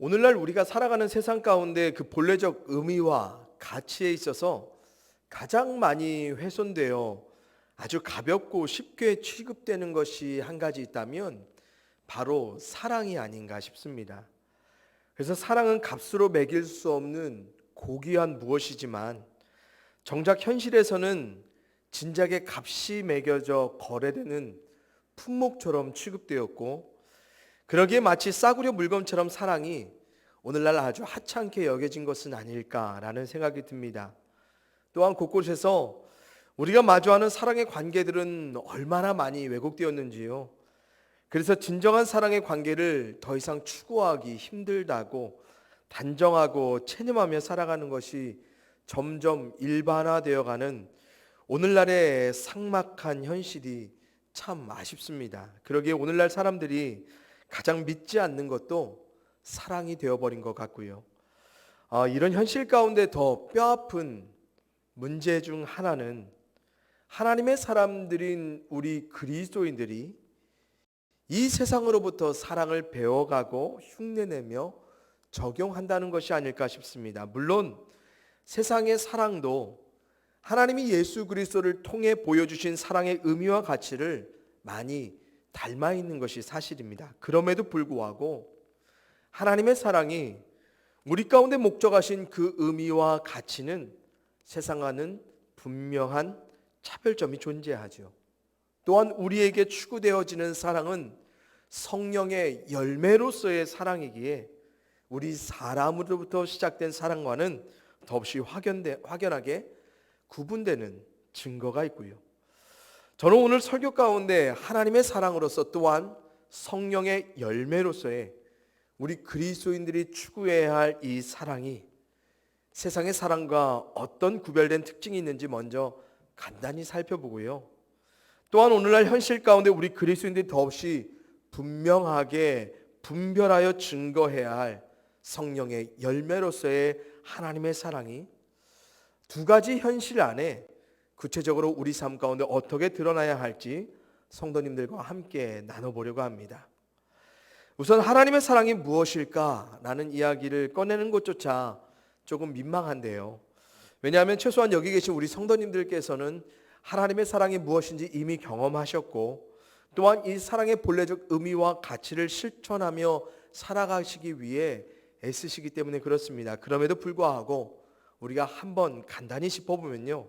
오늘날 우리가 살아가는 세상 가운데 그 본래적 의미와 가치에 있어서 가장 많이 훼손되어 아주 가볍고 쉽게 취급되는 것이 한 가지 있다면 바로 사랑이 아닌가 싶습니다. 그래서 사랑은 값으로 매길 수 없는 고귀한 무엇이지만 정작 현실에서는 진작에 값이 매겨져 거래되는 품목처럼 취급되었고, 그러기에 마치 싸구려 물건처럼 사랑이 오늘날 아주 하찮게 여겨진 것은 아닐까라는 생각이 듭니다. 또한 곳곳에서 우리가 마주하는 사랑의 관계들은 얼마나 많이 왜곡되었는지요. 그래서 진정한 사랑의 관계를 더 이상 추구하기 힘들다고 단정하고 체념하며 살아가는 것이 점점 일반화되어가는 오늘날의 삭막한 현실이 참 아쉽습니다. 그러기에 오늘날 사람들이 가장 믿지 않는 것도 사랑이 되어버린 것 같고요. 이런 현실 가운데 더 뼈아픈 문제 중 하나는 하나님의 사람들인 우리 그리스도인들이 이 세상으로부터 사랑을 배워가고 흉내내며 적용한다는 것이 아닐까 싶습니다. 물론 세상의 사랑도 하나님이 예수 그리스도를 통해 보여주신 사랑의 의미와 가치를 많이 닮아 있는 것이 사실입니다. 그럼에도 불구하고 하나님의 사랑이 우리 가운데 목적하신 그 의미와 가치는 세상과는 분명한 차별점이 존재하죠. 또한 우리에게 추구되어지는 사랑은 성령의 열매로서의 사랑이기에 우리 사람으로부터 시작된 사랑과는 더없이 확연하게 구분되는 증거가 있고요. 저는 오늘 설교 가운데 하나님의 사랑으로서 또한 성령의 열매로서의 우리 그리스도인들이 추구해야 할 이 사랑이 세상의 사랑과 어떤 구별된 특징이 있는지 먼저 간단히 살펴보고요. 또한 오늘날 현실 가운데 우리 그리스도인들이 더없이 분명하게 분별하여 증거해야 할 성령의 열매로서의 하나님의 사랑이 두 가지 현실 안에 구체적으로 우리 삶 가운데 어떻게 드러나야 할지 성도님들과 함께 나눠보려고 합니다. 우선 하나님의 사랑이 무엇일까라는 이야기를 꺼내는 것조차 조금 민망한데요. 왜냐하면 최소한 여기 계신 우리 성도님들께서는 하나님의 사랑이 무엇인지 이미 경험하셨고, 또한 이 사랑의 본래적 의미와 가치를 실천하며 살아가시기 위해 애쓰시기 때문에 그렇습니다. 그럼에도 불구하고 우리가 한번 간단히 짚어보면요,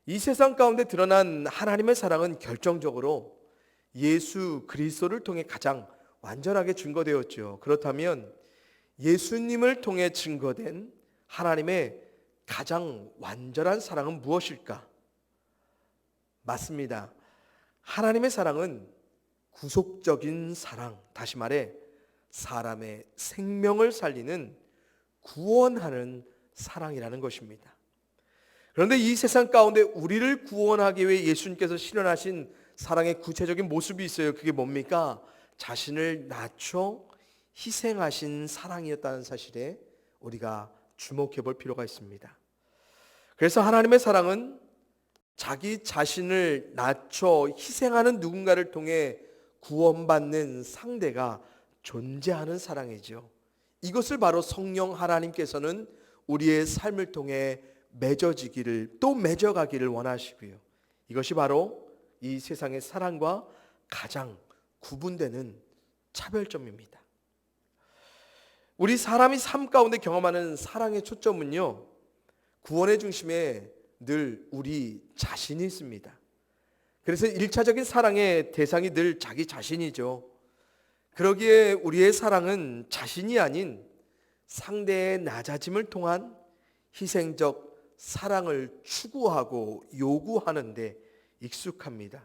이 세상 가운데 드러난 하나님의 사랑은 결정적으로 예수 그리스도를 통해 가장 완전하게 증거되었죠. 그렇다면 예수님을 통해 증거된 하나님의 가장 완전한 사랑은 무엇일까? 맞습니다. 하나님의 사랑은 구속적인 사랑, 다시 말해 사람의 생명을 살리는 구원하는 사랑이라는 것입니다. 그런데 이 세상 가운데 우리를 구원하기 위해 예수님께서 실현하신 사랑의 구체적인 모습이 있어요. 그게 뭡니까? 자신을 낮춰 희생하신 사랑이었다는 사실에 우리가 주목해 볼 필요가 있습니다. 그래서 하나님의 사랑은 자기 자신을 낮춰 희생하는 누군가를 통해 구원받는 상대가 존재하는 사랑이죠. 이것을 바로 성령 하나님께서는 우리의 삶을 통해 맺어지기를, 또 맺어가기를 원하시고요. 이것이 바로 이 세상의 사랑과 가장 구분되는 차별점입니다. 우리 사람이 삶 가운데 경험하는 사랑의 초점은요, 구원의 중심에 늘 우리 자신이 있습니다. 그래서 1차적인 사랑의 대상이 늘 자기 자신이죠. 그러기에 우리의 사랑은 자신이 아닌 상대의 낮아짐을 통한 희생적 사랑을 추구하고 요구하는데 익숙합니다.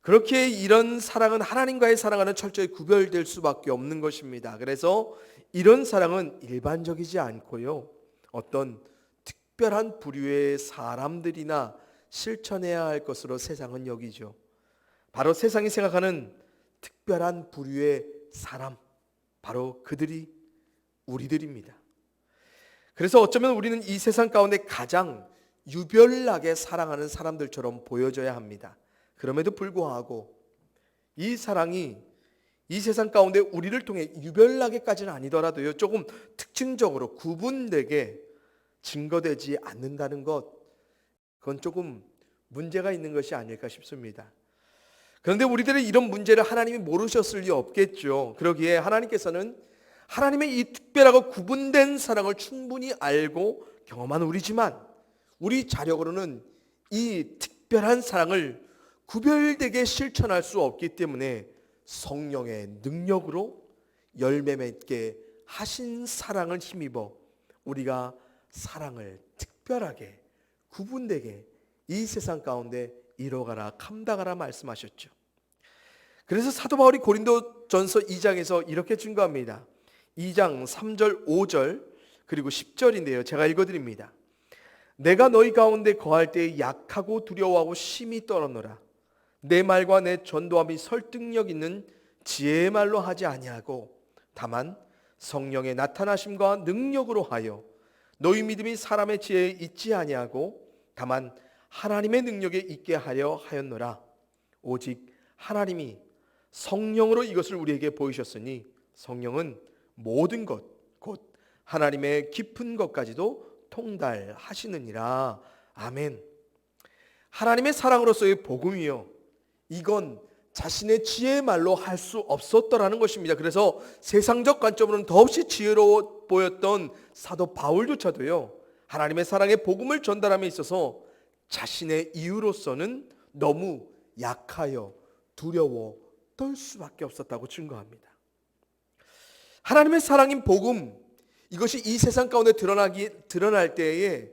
그렇게 이런 사랑은 하나님과의 사랑과는 철저히 구별될 수밖에 없는 것입니다. 그래서 이런 사랑은 일반적이지 않고요, 어떤 특별한 부류의 사람들이나 실천해야 할 것으로 세상은 여기죠. 바로 세상이 생각하는 특별한 부류의 사람, 바로 그들이 우리들입니다. 그래서 어쩌면 우리는 이 세상 가운데 가장 유별나게 사랑하는 사람들처럼 보여져야 합니다. 그럼에도 불구하고 이 사랑이 이 세상 가운데 우리를 통해 유별나게까지는 아니더라도요, 조금 특징적으로 구분되게 증거되지 않는다는 것, 그건 조금 문제가 있는 것이 아닐까 싶습니다. 그런데 우리들의 이런 문제를 하나님이 모르셨을 리 없겠죠. 그러기에 하나님께서는 하나님의 이 특별하고 구분된 사랑을 충분히 알고 경험한 우리지만, 우리 자력으로는 이 특별한 사랑을 구별되게 실천할 수 없기 때문에 성령의 능력으로 열매 맺게 하신 사랑을 힘입어 우리가 사랑을 특별하게 구분되게 이 세상 가운데 이뤄가라 감당하라 말씀하셨죠. 그래서 사도 바울이 고린도전서 2장에서 이렇게 증거합니다. 2장 3절 5절 그리고 10절인데요, 제가 읽어드립니다. 내가 너희 가운데 거할 때에 약하고 두려워하고 심히 떨었노라. 내 말과 내 전도함이 설득력 있는 지혜의 말로 하지 아니하고 다만 성령의 나타나심과 능력으로 하여 너희 믿음이 사람의 지혜에 있지 아니하고 다만 하나님의 능력에 있게 하려 하였노라. 오직 하나님이 성령으로 이것을 우리에게 보이셨으니 성령은 모든 것 곧 하나님의 깊은 것까지도 통달하시느니라. 아멘. 하나님의 사랑으로서의 복음이요, 이건 자신의 지혜의 말로 할 수 없었더라는 것입니다. 그래서 세상적 관점으로는 더없이 지혜로워 보였던 사도 바울조차도요, 하나님의 사랑의 복음을 전달함에 있어서 자신의 이유로서는 너무 약하여 두려워 떨 수밖에 없었다고 증거합니다. 하나님의 사랑인 복음, 이것이 이 세상 가운데 드러날 때에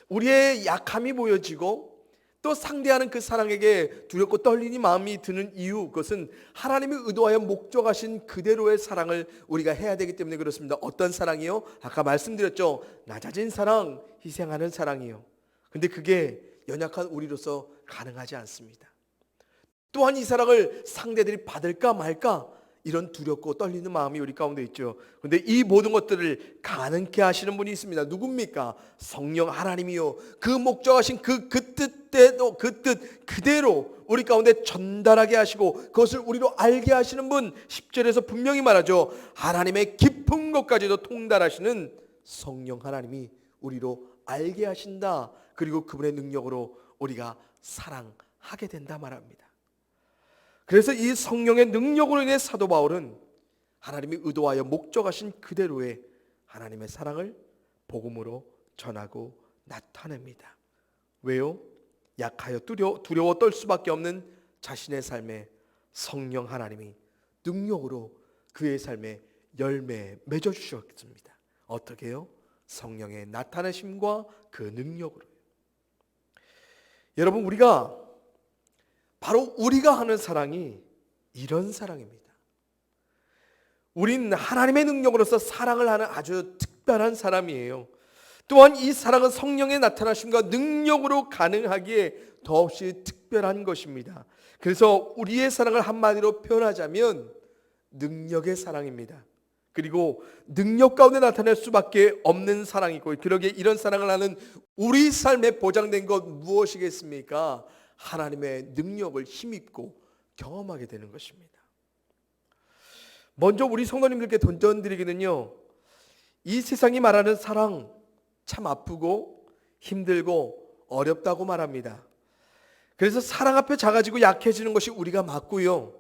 우리의 약함이 보여지고 또 상대하는 그 사랑에게 두렵고 떨리는 마음이 드는 이유, 그것은 하나님이 의도하여 목적하신 그대로의 사랑을 우리가 해야 되기 때문에 그렇습니다. 어떤 사랑이요? 아까 말씀드렸죠. 낮아진 사랑, 희생하는 사랑이요. 근데 그게 연약한 우리로서 가능하지 않습니다. 또한 이 사랑을 상대들이 받을까 말까 이런 두렵고 떨리는 마음이 우리 가운데 있죠. 그런데 이 모든 것들을 가능케 하시는 분이 있습니다. 누굽니까? 성령 하나님이요, 그 목적하신 그 뜻대로, 그 뜻 그대로 우리 가운데 전달하게 하시고 그것을 우리로 알게 하시는 분, 10절에서 분명히 말하죠. 하나님의 깊은 것까지도 통달하시는 성령 하나님이 우리로 알게 하신다. 그리고 그분의 능력으로 우리가 사랑하게 된다 말합니다. 그래서 이 성령의 능력으로 인해 사도 바울은 하나님이 의도하여 목적하신 그대로의 하나님의 사랑을 복음으로 전하고 나타냅니다. 왜요? 약하여 두려워 떨 수밖에 없는 자신의 삶에 성령 하나님이 능력으로 그의 삶에 열매 맺어주셨습니다. 어떻게요? 성령의 나타내심과 그 능력으로요. 여러분, 바로 우리가 하는 사랑이 이런 사랑입니다. 우린 하나님의 능력으로서 사랑을 하는 아주 특별한 사람이에요. 또한 이 사랑은 성령의 나타나심과 능력으로 가능하기에 더없이 특별한 것입니다. 그래서 우리의 사랑을 한마디로 표현하자면 능력의 사랑입니다. 그리고 능력 가운데 나타날 수밖에 없는 사랑이고, 그러기에 이런 사랑을 하는 우리 삶에 보장된 것 무엇이겠습니까? 하나님의 능력을 힘입고 경험하게 되는 것입니다. 먼저 우리 성도님들께 던져드리기는요, 이 세상이 말하는 사랑 참 아프고 힘들고 어렵다고 말합니다. 그래서 사랑 앞에 작아지고 약해지는 것이 우리가 맞고요,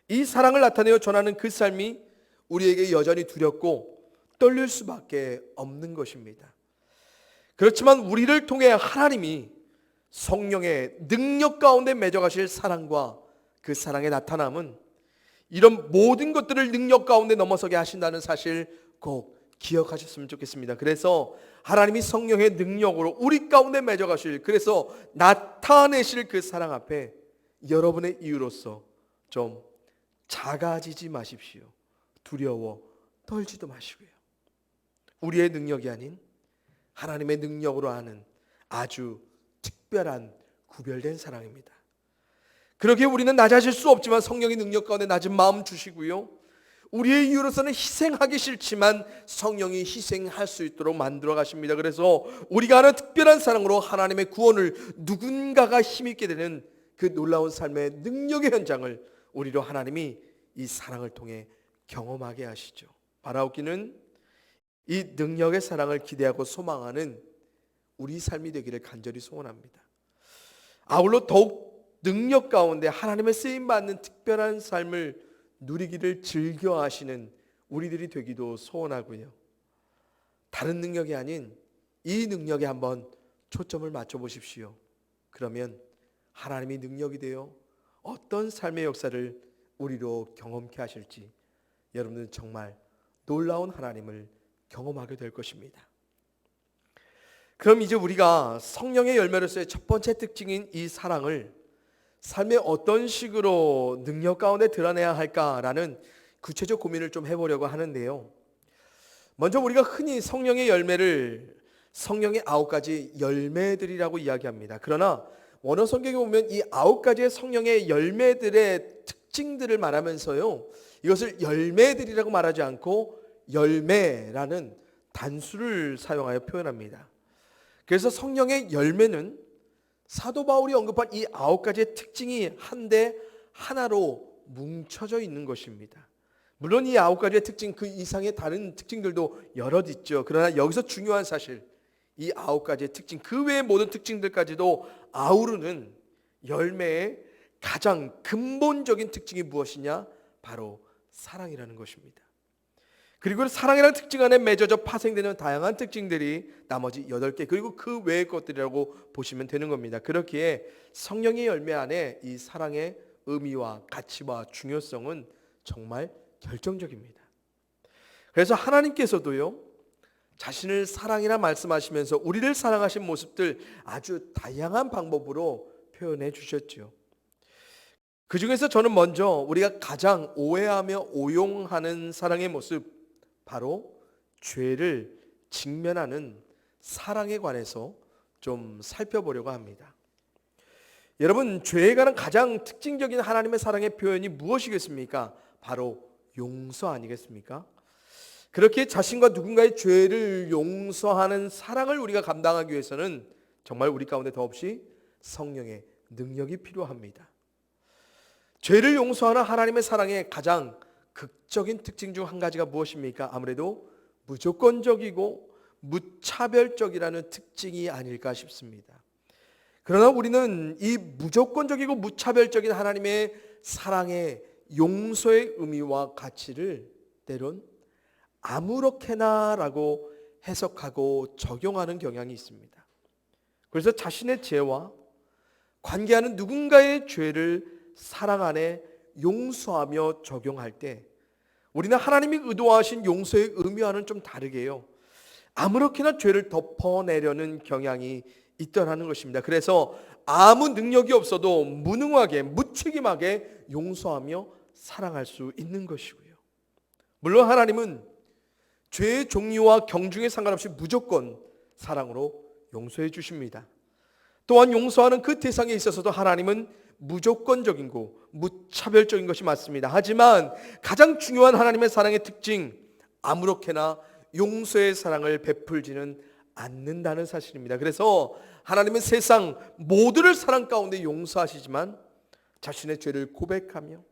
이 사랑을 나타내어 전하는 그 삶이 우리에게 여전히 두렵고 떨릴 수밖에 없는 것입니다. 그렇지만 우리를 통해 하나님이 성령의 능력 가운데 맺어가실 사랑과 그 사랑의 나타남은 이런 모든 것들을 능력 가운데 넘어서게 하신다는 사실 꼭 기억하셨으면 좋겠습니다. 그래서 하나님이 성령의 능력으로 우리 가운데 맺어가실, 그래서 나타내실 그 사랑 앞에 여러분의 이유로서 좀 작아지지 마십시오. 두려워 떨지도 마시고요. 우리의 능력이 아닌 하나님의 능력으로 하는 아주 특별한 구별된 사랑입니다. 그러기에 우리는 낮아질 수 없지만 성령의 능력 가운데 낮은 마음 주시고요, 우리의 이유로서는 희생하기 싫지만 성령이 희생할 수 있도록 만들어 가십니다. 그래서 우리가 하는 특별한 사랑으로 하나님의 구원을 누군가가 힘있게 되는 그 놀라운 삶의 능력의 현장을 우리로 하나님이 이 사랑을 통해 경험하게 하시죠. 바라옵기는 이 능력의 사랑을 기대하고 소망하는 우리 삶이 되기를 간절히 소원합니다. 아울러 더욱 능력 가운데 하나님의 쓰임받는 특별한 삶을 누리기를 즐겨하시는 우리들이 되기도 소원하고요. 다른 능력이 아닌 이 능력에 한번 초점을 맞춰보십시오. 그러면 하나님이 능력이 되어 어떤 삶의 역사를 우리로 경험케 하실지 여러분들은 정말 놀라운 하나님을 경험하게 될 것입니다. 그럼 이제 우리가 성령의 열매로서의 첫 번째 특징인 이 사랑을 삶의 어떤 식으로 능력 가운데 드러내야 할까라는 구체적 고민을 좀 해보려고 하는데요. 먼저 우리가 흔히 성령의 열매를 성령의 9가지 열매들이라고 이야기합니다. 그러나 원어 성경에 보면 이 9가지의 성령의 열매들의 특징들을 말하면서요, 이것을 열매들이라고 말하지 않고 열매라는 단수를 사용하여 표현합니다. 그래서 성령의 열매는 사도 바울이 언급한 이 9가지의 특징이 한데 하나로 뭉쳐져 있는 것입니다. 물론 이 9가지의 특징 그 이상의 다른 특징들도 여럿 있죠. 그러나 여기서 중요한 사실, 이 9가지의 특징 그 외의 모든 특징들까지도 아우르는 열매의 가장 근본적인 특징이 무엇이냐? 바로 사랑이라는 것입니다. 그리고 사랑이라는 특징 안에 맺어져 파생되는 다양한 특징들이 나머지 8개 그리고 그 외의 것들이라고 보시면 되는 겁니다. 그렇기에 성령의 열매 안에 이 사랑의 의미와 가치와 중요성은 정말 결정적입니다. 그래서 하나님께서도요, 자신을 사랑이라 말씀하시면서 우리를 사랑하신 모습들 아주 다양한 방법으로 표현해 주셨죠. 그 중에서 저는 먼저 우리가 가장 오해하며 오용하는 사랑의 모습, 바로 죄를 직면하는 사랑에 관해서 좀 살펴보려고 합니다. 여러분, 죄에 관한 가장 특징적인 하나님의 사랑의 표현이 무엇이겠습니까? 바로 용서 아니겠습니까? 그렇게 자신과 누군가의 죄를 용서하는 사랑을 우리가 감당하기 위해서는 정말 우리 가운데 더없이 성령의 능력이 필요합니다. 죄를 용서하는 하나님의 사랑의 가장 극적인 특징 중 한 가지가 무엇입니까? 아무래도 무조건적이고 무차별적이라는 특징이 아닐까 싶습니다. 그러나 우리는 이 무조건적이고 무차별적인 하나님의 사랑의 용서의 의미와 가치를 때론 아무렇게나라고 해석하고 적용하는 경향이 있습니다. 그래서 자신의 죄와 관계하는 누군가의 죄를 사랑 안에 용서하며 적용할 때 우리는 하나님이 의도하신 용서의 의미와는 좀 다르게요, 아무렇게나 죄를 덮어내려는 경향이 있더라는 것입니다. 그래서 아무 능력이 없어도 무능하게 무책임하게 용서하며 사랑할 수 있는 것이고요. 물론 하나님은 죄의 종류와 경중에 상관없이 무조건 사랑으로 용서해 주십니다. 또한 용서하는 그 대상에 있어서도 하나님은 무조건적이고 무차별적인 것이 맞습니다. 하지만 가장 중요한 하나님의 사랑의 특징, 아무렇게나 용서의 사랑을 베풀지는 않는다는 사실입니다. 그래서 하나님은 세상 모두를 사랑 가운데 용서하시지만 자신의 죄를 고백하며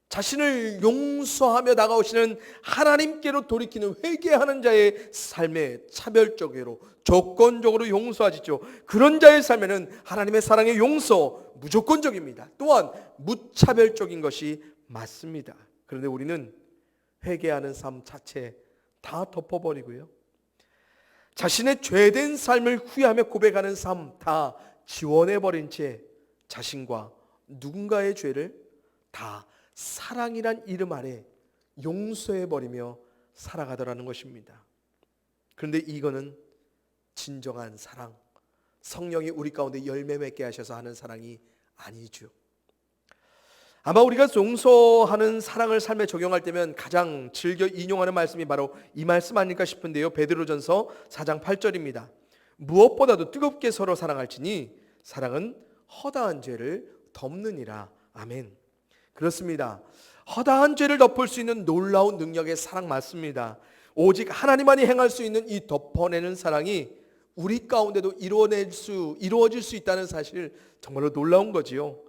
자신을 용서하며 다가오시는 하나님께로 돌이키는 회개하는 자의 삶에 차별적으로 조건적으로 용서하시죠. 그런 자의 삶에는 하나님의 사랑의 용서 무조건적입니다. 또한 무차별적인 것이 맞습니다. 그런데 우리는 회개하는 삶 자체 다 덮어버리고요, 자신의 죄된 삶을 후회하며 고백하는 삶 다 지원해버린 채 자신과 누군가의 죄를 다 사랑이란 이름 아래 용서해버리며 살아가더라는 것입니다. 그런데 이거는 진정한 사랑, 성령이 우리 가운데 열매 맺게 하셔서 하는 사랑이 아니죠. 아마 우리가 용서하는 사랑을 삶에 적용할 때면 가장 즐겨 인용하는 말씀이 바로 이 말씀 아닐까 싶은데요. 베드로전서 4장 8절입니다. 무엇보다도 뜨겁게 서로 사랑할지니 사랑은 허다한 죄를 덮느니라. 아멘. 그렇습니다. 허다한 죄를 덮을 수 있는 놀라운 능력의 사랑 맞습니다. 오직 하나님만이 행할 수 있는 이 덮어내는 사랑이 우리 가운데도 이루어질 수 있다는 사실, 정말로 놀라운 거지요.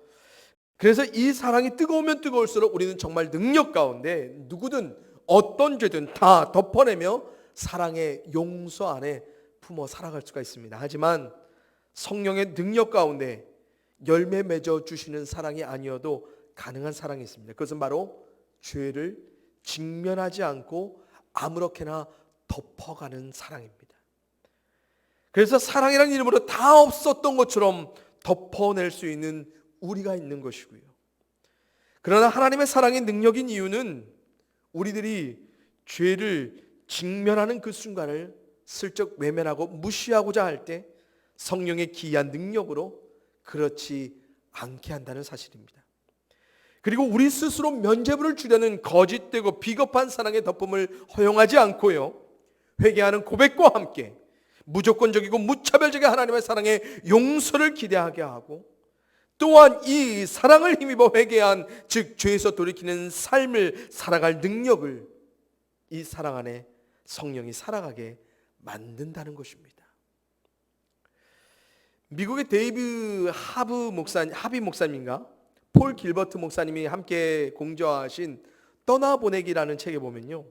그래서 이 사랑이 뜨거우면 뜨거울수록 우리는 정말 능력 가운데 누구든 어떤 죄든 다 덮어내며 사랑의 용서 안에 품어 살아갈 수가 있습니다. 하지만 성령의 능력 가운데 열매 맺어 주시는 사랑이 아니어도 가능한 사랑이 있습니다. 그것은 바로 죄를 직면하지 않고 아무렇게나 덮어가는 사랑입니다. 그래서 사랑이라는 이름으로 다 없었던 것처럼 덮어낼 수 있는 우리가 있는 것이고요. 그러나 하나님의 사랑의 능력인 이유는 우리들이 죄를 직면하는 그 순간을 슬쩍 외면하고 무시하고자 할 때 성령의 기이한 능력으로 그렇지 않게 한다는 사실입니다. 그리고 우리 스스로 면죄부를 주려는 거짓되고 비겁한 사랑의 덮음을 허용하지 않고요, 회개하는 고백과 함께 무조건적이고 무차별적인 하나님의 사랑의 용서를 기대하게 하고, 또한 이 사랑을 힘입어 회개한, 즉 죄에서 돌이키는 삶을 살아갈 능력을 이 사랑 안에 성령이 살아가게 만든다는 것입니다. 미국의 데이브 하비 목사님인가 폴 길버트 목사님이 함께 공저하신 떠나보내기라는 책에 보면요,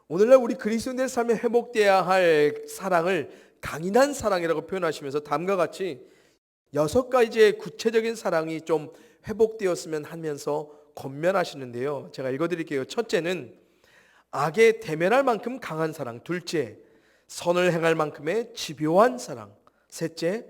오늘날 우리 그리스도인의 삶에 회복되어야 할 사랑을 강인한 사랑이라고 표현하시면서 다음과 같이 6가지의 구체적인 사랑이 좀 회복되었으면 하면서 권면하시는데요. 제가 읽어드릴게요. 첫째는 악에 대면할 만큼 강한 사랑. 둘째, 선을 행할 만큼의 집요한 사랑. 셋째,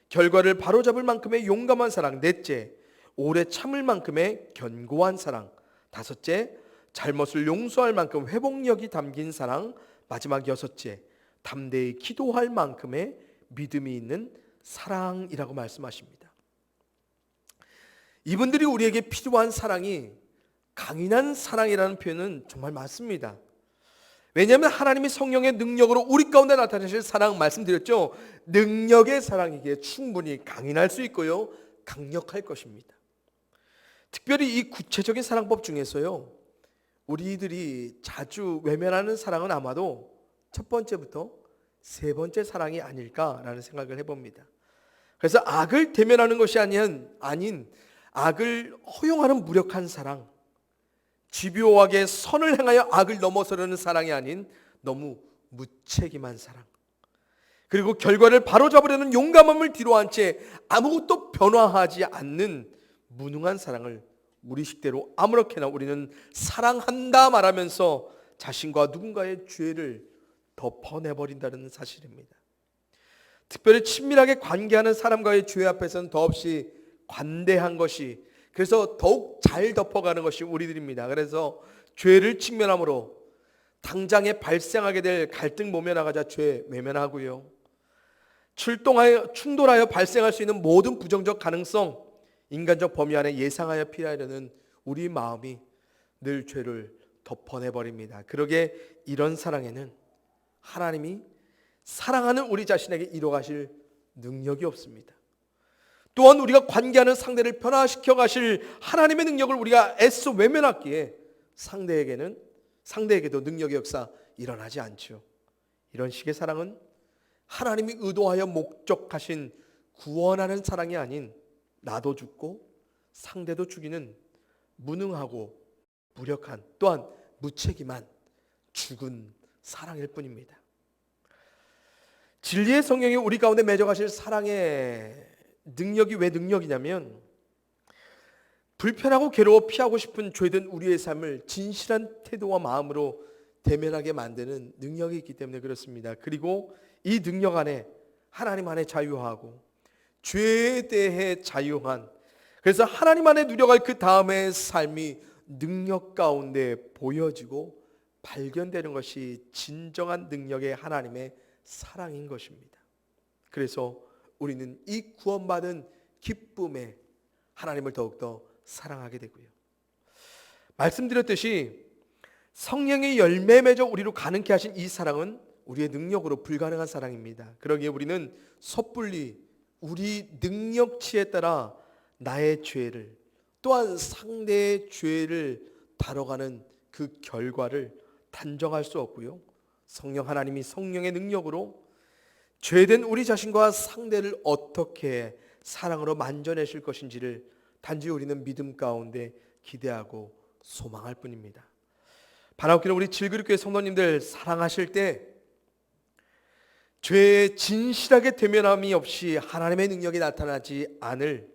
결과를 바로잡을 만큼의 용감한 사랑. 넷째, 오래 참을 만큼의 견고한 사랑. 다섯째, 잘못을 용서할 만큼 회복력이 담긴 사랑. 마지막 여섯째, 담대히 기도할 만큼의 믿음이 있는 사랑이라고 말씀하십니다. 이분들이 우리에게 필요한 사랑이 강인한 사랑이라는 표현은 정말 맞습니다. 왜냐하면 하나님이 성령의 능력으로 우리 가운데 나타내실 사랑, 말씀드렸죠, 능력의 사랑이기에 충분히 강인할 수 있고요, 강력할 것입니다. 특별히 이 구체적인 사랑법 중에서요, 우리들이 자주 외면하는 사랑은 아마도 첫 번째부터 세 번째 사랑이 아닐까라는 생각을 해봅니다. 그래서 악을 대면하는 것이 아닌 악을 허용하는 무력한 사랑, 집요하게 선을 행하여 악을 넘어서려는 사랑이 아닌 너무 무책임한 사랑, 그리고 결과를 바로잡으려는 용감함을 뒤로한 채 아무것도 변화하지 않는 무능한 사랑을 무의식대로 아무렇게나 우리는 사랑한다 말하면서 자신과 누군가의 죄를 덮어내버린다는 사실입니다. 특별히 친밀하게 관계하는 사람과의 죄 앞에서는 더없이 관대한 것이, 그래서 더욱 잘 덮어가는 것이 우리들입니다. 그래서 죄를 직면함으로 당장에 발생하게 될 갈등 모면하고자 죄 외면하고요, 충돌하여 발생할 수 있는 모든 부정적 가능성, 인간적 범위 안에 예상하여 피하려는 우리 마음이 늘 죄를 덮어내버립니다. 그러게 이런 사랑에는 하나님이 사랑하는 우리 자신에게 이뤄가실 능력이 없습니다. 또한 우리가 관계하는 상대를 변화시켜 가실 하나님의 능력을 우리가 애써 외면하기에 상대에게도 능력의 역사 일어나지 않죠. 이런 식의 사랑은 하나님이 의도하여 목적하신 구원하는 사랑이 아닌 나도 죽고 상대도 죽이는 무능하고 무력한, 또한 무책임한 죽은 사랑일 뿐입니다. 진리의 성령이 우리 가운데 맺어가실 사랑의 능력이 왜 능력이냐면, 불편하고 괴로워 피하고 싶은 죄든 우리의 삶을 진실한 태도와 마음으로 대면하게 만드는 능력이 있기 때문에 그렇습니다. 그리고 이 능력 안에 하나님 안에 자유하고 죄에 대해 자유한, 그래서 하나님 안에 누려갈 그 다음의 삶이 능력 가운데 보여지고 발견되는 것이 진정한 능력의 하나님의 사랑인 것입니다. 그래서 우리는 이 구원받은 기쁨에 하나님을 더욱더 사랑하게 되고요, 말씀드렸듯이 성령의 열매 맺어 우리로 가능케 하신 이 사랑은 우리의 능력으로 불가능한 사랑입니다. 그러기에 우리는 섣불리 우리 능력치에 따라 나의 죄를, 또한 상대의 죄를 다뤄가는 그 결과를 단정할 수 없고요, 성령 하나님이 성령의 능력으로 죄된 우리 자신과 상대를 어떻게 사랑으로 만져내실 것인지를 단지 우리는 믿음 가운데 기대하고 소망할 뿐입니다. 반갑기는 우리 질그릇교회 성도님들 사랑하실 때 죄에 진실하게 대면함이 없이 하나님의 능력이 나타나지 않을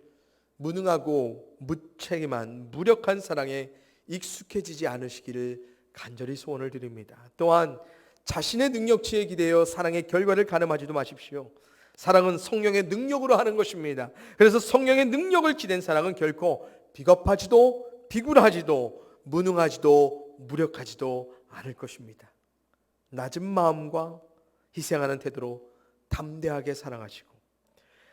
무능하고 무책임한 무력한 사랑에 익숙해지지 않으시기를 간절히 소원을 드립니다. 또한 자신의 능력치에 기대어 사랑의 결과를 가늠하지도 마십시오. 사랑은 성령의 능력으로 하는 것입니다. 그래서 성령의 능력을 기댄 사랑은 결코 비겁하지도 비굴하지도 무능하지도 무력하지도 않을 것입니다. 낮은 마음과 희생하는 태도로 담대하게 사랑하시고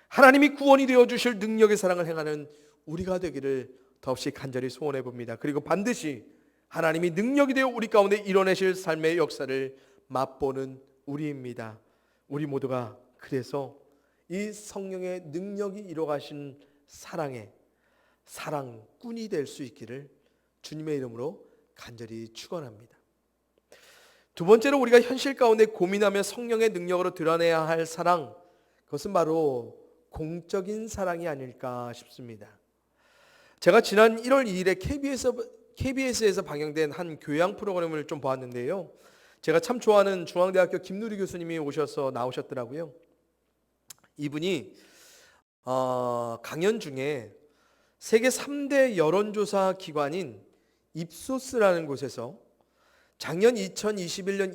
하나님이 구원이 되어주실 능력의 사랑을 행하는 우리가 되기를 더없이 간절히 소원해 봅니다. 그리고 반드시 하나님이 능력이 되어 우리 가운데 이뤄내실 삶의 역사를 맛보는 우리입니다. 우리 모두가 그래서 이 성령의 능력이 이뤄가신 사랑의 사랑꾼이 될 수 있기를 주님의 이름으로 간절히 축원합니다. 두 번째로 우리가 현실 가운데 고민하며 성령의 능력으로 드러내야 할 사랑, 그것은 바로 공적인 사랑이 아닐까 싶습니다. 제가 지난 1월 2일에 KBS에서 방영된 한 교양 프로그램을 좀 보았는데요. 제가 참 좋아하는 중앙대학교 김누리 교수님이 나오셨더라고요. 이분이 강연 중에 세계 3대 여론조사 기관인 입소스라는 곳에서 작년 2021년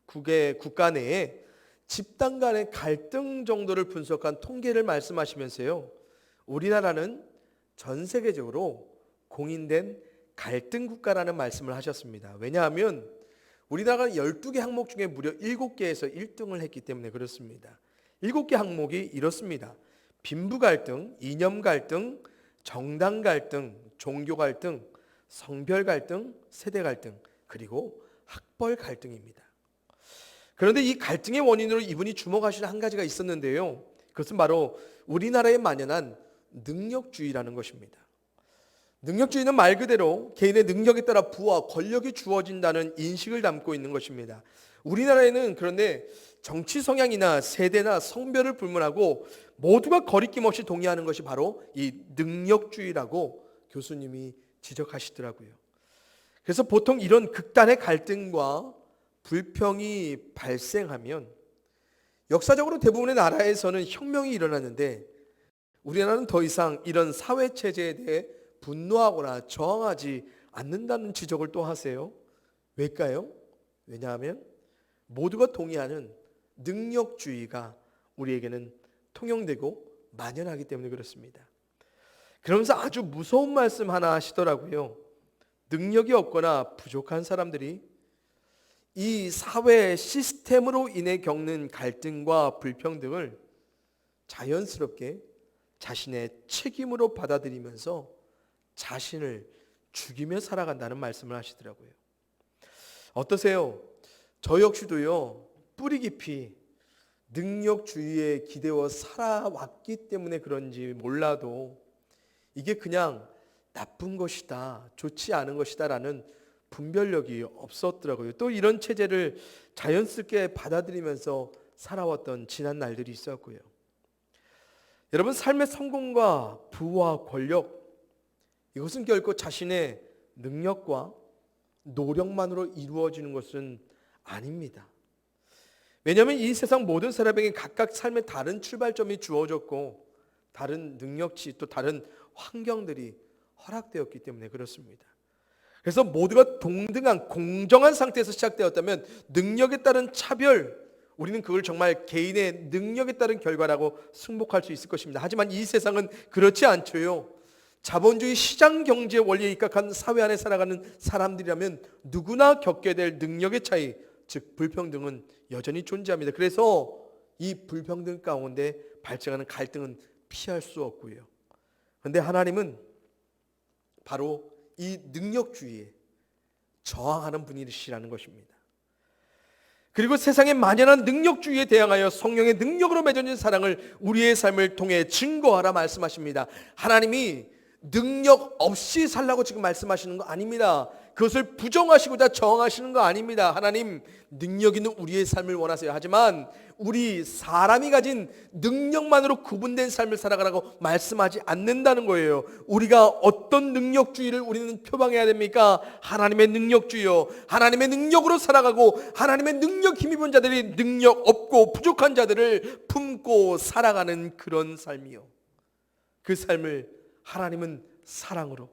28개국의 국가 내에 집단 간의 갈등 정도를 분석한 통계를 말씀하시면서요, 우리나라는 전 세계적으로 공인된 갈등 국가라는 말씀을 하셨습니다. 왜냐하면 우리나라가 12개 항목 중에 무려 7개에서 1등을 했기 때문에 그렇습니다. 7개 항목이 이렇습니다. 빈부 갈등, 이념 갈등, 정당 갈등, 종교 갈등, 성별 갈등, 세대 갈등, 그리고 학벌 갈등입니다. 그런데 이 갈등의 원인으로 이분이 주목하시는 한 가지가 있었는데요. 그것은 바로 우리나라에 만연한 능력주의라는 것입니다. 능력주의는 말 그대로 개인의 능력에 따라 부와 권력이 주어진다는 인식을 담고 있는 것입니다. 우리나라에는 그런데 정치 성향이나 세대나 성별을 불문하고 모두가 거리낌 없이 동의하는 것이 바로 이 능력주의라고 교수님이 지적하시더라고요. 그래서 보통 이런 극단의 갈등과 불평이 발생하면 역사적으로 대부분의 나라에서는 혁명이 일어났는데 우리나라는 더 이상 이런 사회체제에 대해 분노하거나 저항하지 않는다는 지적을 또 하세요. 왜일까요? 왜냐하면 모두가 동의하는 능력주의가 우리에게는 통용되고 만연하기 때문에 그렇습니다. 그러면서 아주 무서운 말씀 하나 하시더라고요. 능력이 없거나 부족한 사람들이 이 사회 시스템으로 인해 겪는 갈등과 불평등을 자연스럽게 자신의 책임으로 받아들이면서 자신을 죽이며 살아간다는 말씀을 하시더라고요. 어떠세요? 저 역시도요, 뿌리 깊이 능력주의에 기대어 살아왔기 때문에 그런지 몰라도 이게 그냥 나쁜 것이다, 좋지 않은 것이다 라는 분별력이 없었더라고요. 또 이런 체제를 자연스럽게 받아들이면서 살아왔던 지난 날들이 있었고요. 여러분, 삶의 성공과 부와 권력, 이것은 결코 자신의 능력과 노력만으로 이루어지는 것은 아닙니다. 왜냐하면 이 세상 모든 사람에게 각각 삶의 다른 출발점이 주어졌고 다른 능력치 또 다른 환경들이 허락되었기 때문에 그렇습니다. 그래서 모두가 동등한 공정한 상태에서 시작되었다면 능력에 따른 차별, 우리는 그걸 정말 개인의 능력에 따른 결과라고 승복할 수 있을 것입니다. 하지만 이 세상은 그렇지 않죠요. 자본주의 시장 경제 원리에 입각한 사회 안에 살아가는 사람들이라면 누구나 겪게 될 능력의 차이, 즉 불평등은 여전히 존재합니다. 그래서 이 불평등 가운데 발생하는 갈등은 피할 수 없고요. 그런데 하나님은 바로 이 능력주의에 저항하는 분이시라는 것입니다. 그리고 세상에 만연한 능력주의에 대항하여 성령의 능력으로 맺어진 사랑을 우리의 삶을 통해 증거하라 말씀하십니다. 하나님이 능력 없이 살라고 지금 말씀하시는 거 아닙니다. 그것을 부정하시고자 정하시는 거 아닙니다. 하나님, 능력 있는 우리의 삶을 원하세요. 하지만 우리 사람이 가진 능력만으로 구분된 삶을 살아가라고 말씀하지 않는다는 거예요. 우리가 어떤 능력주의를 우리는 표방해야 됩니까? 하나님의 능력주의요. 하나님의 능력으로 살아가고 하나님의 능력 힘입은 자들이 능력 없고 부족한 자들을 품고 살아가는 그런 삶이요. 그 삶을 하나님은 사랑으로,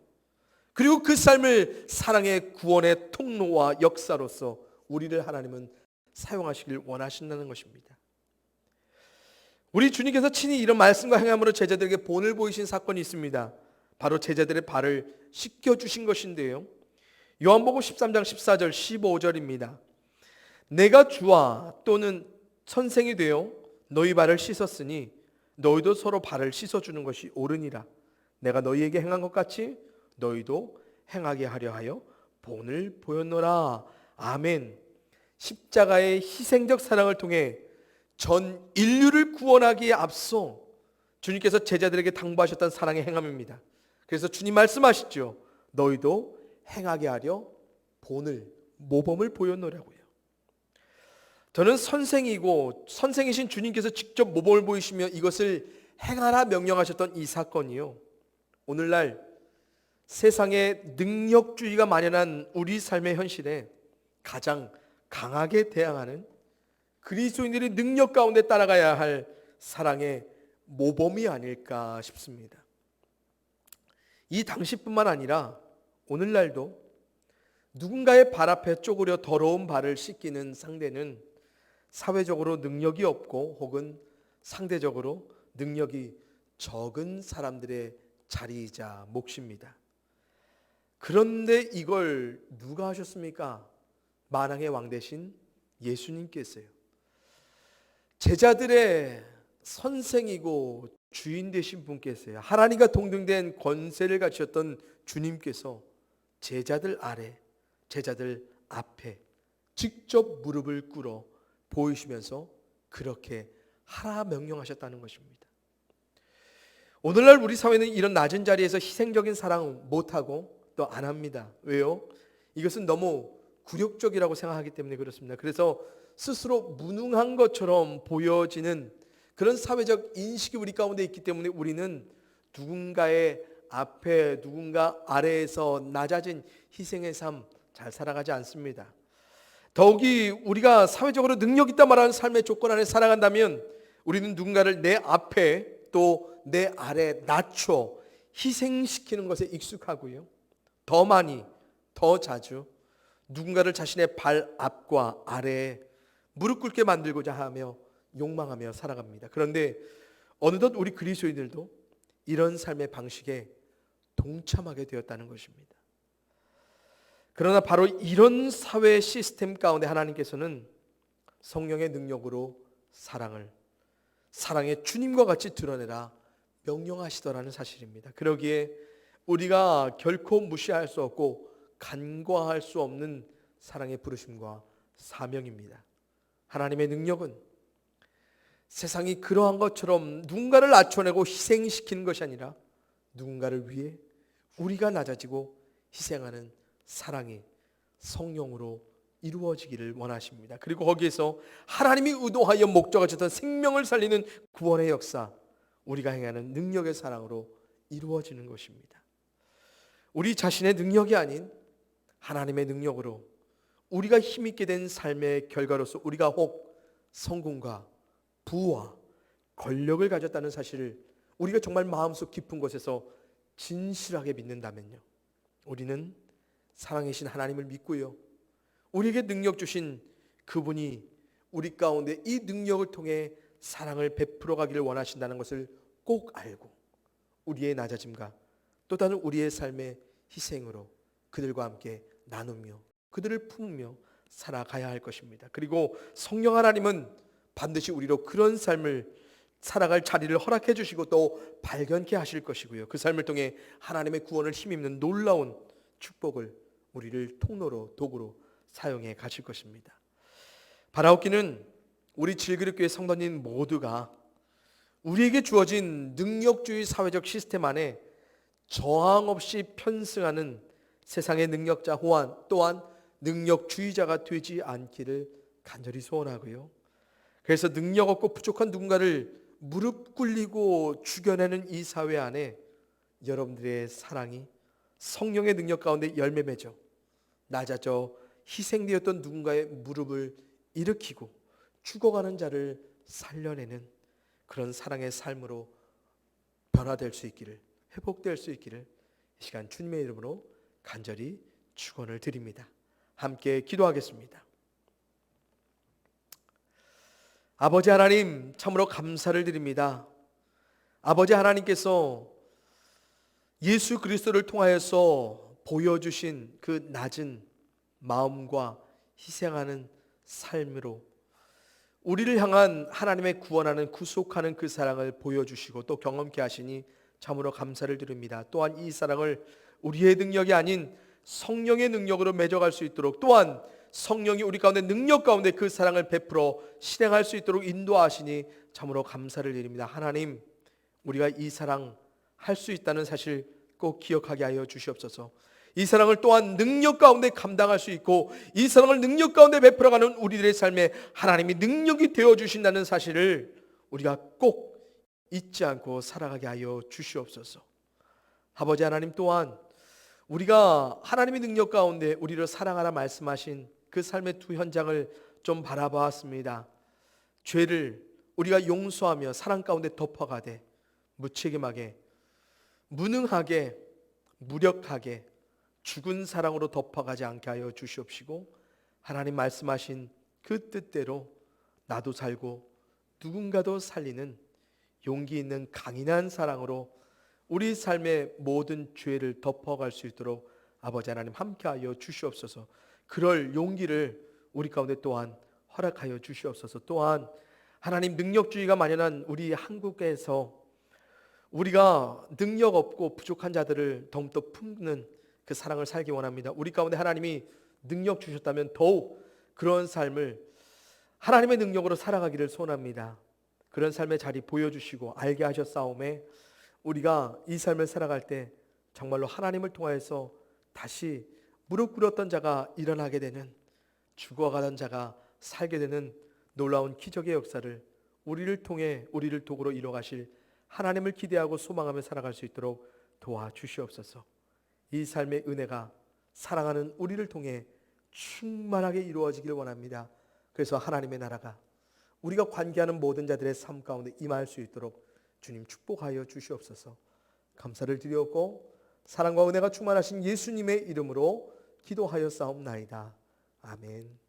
그리고 그 삶을 사랑의 구원의 통로와 역사로서 우리를 하나님은 사용하시길 원하신다는 것입니다. 우리 주님께서 친히 이런 말씀과 행함으로 제자들에게 본을 보이신 사건이 있습니다. 바로 제자들의 발을 씻겨주신 것인데요. 요한복음 13장 14절 15절입니다. 내가 주와 또는 선생이 되어 너희 발을 씻었으니 너희도 서로 발을 씻어주는 것이 옳으니라. 내가 너희에게 행한 것 같이 너희도 행하게 하려 하여 본을 보였노라. 아멘. 십자가의 희생적 사랑을 통해 전 인류를 구원하기에 앞서 주님께서 제자들에게 당부하셨던 사랑의 행함입니다. 그래서 주님 말씀하시죠. 너희도 행하게 하려 본을, 모범을 보였노라고요. 저는 선생이신 주님께서 직접 모범을 보이시며 이것을 행하라 명령하셨던 이 사건이요, 오늘날 세상에 능력주의가 만연한 우리 삶의 현실에 가장 강하게 대항하는 그리스도인들이 능력 가운데 따라가야 할 사랑의 모범이 아닐까 싶습니다. 이 당시뿐만 아니라 오늘날도 누군가의 발 앞에 쪼그려 더러운 발을 씻기는 상대는 사회적으로 능력이 없고 혹은 상대적으로 능력이 적은 사람들의 자리이자 몫입니다. 그런데 이걸 누가 하셨습니까? 만왕의 왕 되신 예수님께서요. 제자들의 선생이고 주인 되신 분께서요. 하나님과 동등된 권세를 가지셨던 주님께서 제자들 아래, 제자들 앞에 직접 무릎을 꿇어 보이시면서 그렇게 하라 명령하셨다는 것입니다. 오늘날 우리 사회는 이런 낮은 자리에서 희생적인 사랑 못하고 또 안 합니다. 왜요? 이것은 너무 굴욕적이라고 생각하기 때문에 그렇습니다. 그래서 스스로 무능한 것처럼 보여지는 그런 사회적 인식이 우리 가운데 있기 때문에 우리는 누군가의 앞에, 누군가 아래에서 낮아진 희생의 삶 잘 살아가지 않습니다. 더욱이 우리가 사회적으로 능력 있다 말하는 삶의 조건 안에 살아간다면 우리는 누군가를 내 앞에 또 내 아래 낮춰 희생시키는 것에 익숙하고요, 더 많이, 더 자주 누군가를 자신의 발 앞과 아래에 무릎 꿇게 만들고자 하며 욕망하며 살아갑니다. 그런데 어느덧 우리 그리스도인들도 이런 삶의 방식에 동참하게 되었다는 것입니다. 그러나 바로 이런 사회 시스템 가운데 하나님께서는 성령의 능력으로 사랑의 주님과 같이 드러내라 명령하시더라는 사실입니다. 그러기에 우리가 결코 무시할 수 없고 간과할 수 없는 사랑의 부르심과 사명입니다. 하나님의 능력은 세상이 그러한 것처럼 누군가를 낮춰내고 희생시키는 것이 아니라 누군가를 위해 우리가 낮아지고 희생하는 사랑이 성령으로 이루어지기를 원하십니다. 그리고 거기에서 하나님이 의도하여 목적하셨던 생명을 살리는 구원의 역사, 우리가 행하는 능력의 사랑으로 이루어지는 것입니다. 우리 자신의 능력이 아닌 하나님의 능력으로 우리가 힘있게 된 삶의 결과로서 우리가 혹 성공과 부와 권력을 가졌다는 사실을 우리가 정말 마음속 깊은 곳에서 진실하게 믿는다면요, 우리는 사랑이신 하나님을 믿고요, 우리에게 능력 주신 그분이 우리 가운데 이 능력을 통해 사랑을 베풀어 가기를 원하신다는 것을 꼭 알고 우리의 낮아짐과 또 다른 우리의 삶의 희생으로 그들과 함께 나누며 그들을 품으며 살아가야 할 것입니다. 그리고 성령 하나님은 반드시 우리로 그런 삶을 살아갈 자리를 허락해 주시고 또 발견케 하실 것이고요, 그 삶을 통해 하나님의 구원을 힘입는 놀라운 축복을 우리를 통로로, 도구로 사용해 가실 것입니다. 바라옵기는 우리 질그릇교회 성도님 모두가 우리에게 주어진 능력주의 사회적 시스템 안에 저항 없이 편승하는 세상의 능력자 또한 능력주의자가 되지 않기를 간절히 소원하고요. 그래서 능력 없고 부족한 누군가를 무릎 꿇리고 죽여내는 이 사회 안에 여러분들의 사랑이 성령의 능력 가운데 열매 맺어 낮아져 희생되었던 누군가의 무릎을 일으키고 죽어가는 자를 살려내는 그런 사랑의 삶으로 변화될 수 있기를, 회복될 수 있기를 이 시간 주님의 이름으로 간절히 축원을 드립니다. 함께 기도하겠습니다. 아버지 하나님, 참으로 감사를 드립니다. 아버지 하나님께서 예수 그리스도를 통하여서 보여주신 그 낮은 마음과 희생하는 삶으로 우리를 향한 하나님의 구원하는 구속하는 그 사랑을 보여주시고 또 경험케 하시니 참으로 감사를 드립니다. 또한 이 사랑을 우리의 능력이 아닌 성령의 능력으로 맺어갈 수 있도록, 또한 성령이 우리 가운데 능력 가운데 그 사랑을 베풀어 실행할 수 있도록 인도하시니 참으로 감사를 드립니다. 하나님, 우리가 이 사랑 할 수 있다는 사실 꼭 기억하게 하여 주시옵소서. 이 사랑을 또한 능력 가운데 감당할 수 있고 이 사랑을 능력 가운데 베풀어가는 우리들의 삶에 하나님이 능력이 되어주신다는 사실을 우리가 꼭 잊지 않고 살아가게 하여 주시옵소서. 아버지 하나님, 또한 우리가 하나님의 능력 가운데 우리를 사랑하라 말씀하신 그 삶의 두 현장을 좀 바라보았습니다. 죄를 우리가 용서하며 사랑 가운데 덮어가되 무책임하게, 무능하게, 무력하게 죽은 사랑으로 덮어가지 않게 하여 주시옵시고, 하나님 말씀하신 그 뜻대로 나도 살고 누군가도 살리는 용기 있는 강인한 사랑으로 우리 삶의 모든 죄를 덮어갈 수 있도록 아버지 하나님 함께하여 주시옵소서. 그럴 용기를 우리 가운데 또한 허락하여 주시옵소서. 또한 하나님, 능력주의가 만연한 우리 한국에서 우리가 능력 없고 부족한 자들을 더욱더 품는 그 사랑을 살기 원합니다. 우리 가운데 하나님이 능력 주셨다면 더욱 그런 삶을 하나님의 능력으로 살아가기를 소원합니다. 그런 삶의 자리 보여주시고 알게 하셨사오매 우리가 이 삶을 살아갈 때 정말로 하나님을 통하여서 다시 무릎 꿇었던 자가 일어나게 되는, 죽어가던 자가 살게 되는 놀라운 기적의 역사를 우리를 통해 우리를 도구로 이뤄가실 하나님을 기대하고 소망하며 살아갈 수 있도록 도와주시옵소서. 이 삶의 은혜가 사랑하는 우리를 통해 충만하게 이루어지길 원합니다. 그래서 하나님의 나라가 우리가 관계하는 모든 자들의 삶 가운데 임할 수 있도록 주님 축복하여 주시옵소서. 감사를 드리옵고 사랑과 은혜가 충만하신 예수님의 이름으로 기도하여 싸움나이다. 아멘.